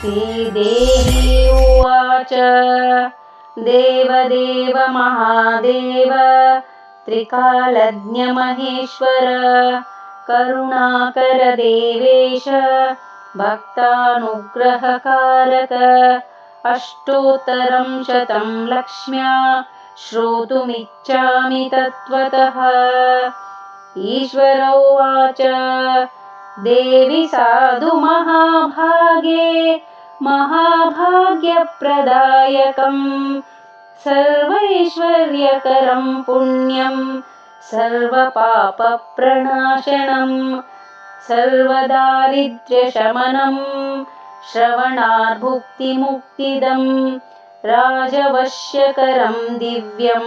श्रीदेवी उवाच देवदेव महादेव त्रिकालज्ञ महेश्वर करुणाकर देवेश भक्तानुग्रहकारक अष्टोत्तरं शतं लक्ष्म्या श्रोतुमिच्छामि तत्त्वतः। ईश्वर उवाच देवि साधु महाभागे महाभाग्यप्रदायकं सर्वैश्वर्यकरं पुण्यं सर्वपापप्रणाशनं सर्वदारिद्र्यशमनं श्रवणाद्भुक्तिमुक्तिदं राजवश्यकरं दिव्यं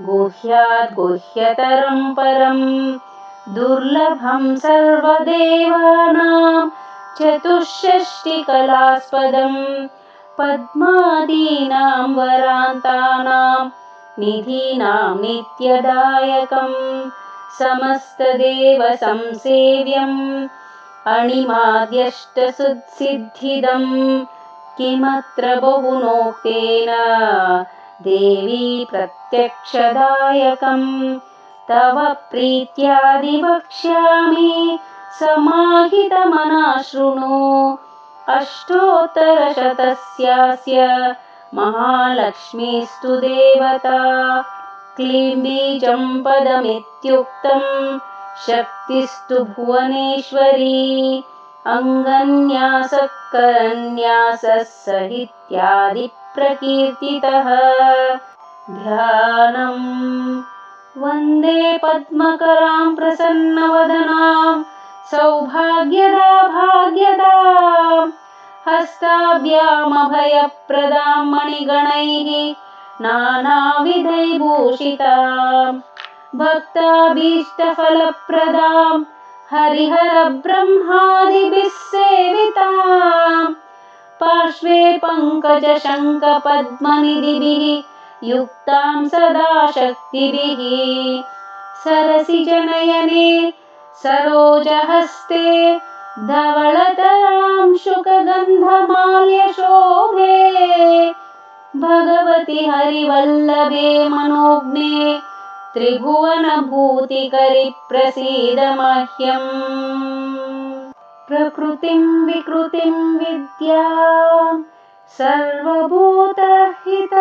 गुह्याद् गुह्यतरं परं दुर्लभं सर्वदेवानां चतुष्षष्टिकलास्पदं पद्मादीनां वरान्तानां निधीनां नित्यदायकं समस्तदेवसंसेव्यम् अणिमाद्यष्टसिद्धिदं किमत्र बहुनोक्तेन देवी प्रत्यक्षदायकं तव प्रीत्यादिवक्ष्यामि समाहितमनः शृणु। अष्टोत्तरशतस्यास्य महालक्ष्मीस्तु देवता क्लीं बीजं पदमित्युक्तं शक्तिस्तु भुवनेश्वरी अङ्गन्यासः करन्यासः सहित्यादिप्रकीर्तितः। ध्यानं वन्दे पद्मकरां प्रसन्नवदनां सौभाग्यदा भाग्यदां हस्ताभ्यामभयप्रदां मणिगणैः नानाविधैर्भूषितां भक्ताभीष्टफलप्रदां हरिहरब्रह्मादिभिः सेवितां पार्श्वे पङ्कजशङ्खपद्मनिधिभिः युक्तां सदा शक्तिभिः सरसिजनयने सरोजहस्ते धवलतरां शुकगन्धमाल्यशोभे भगवति हरिवल्लभे मनोज्ञे त्रिभुवनभूतिकरि प्रसीद मह्यम्। प्रकृतिं विकृतिं विद्यां सर्वभूतहित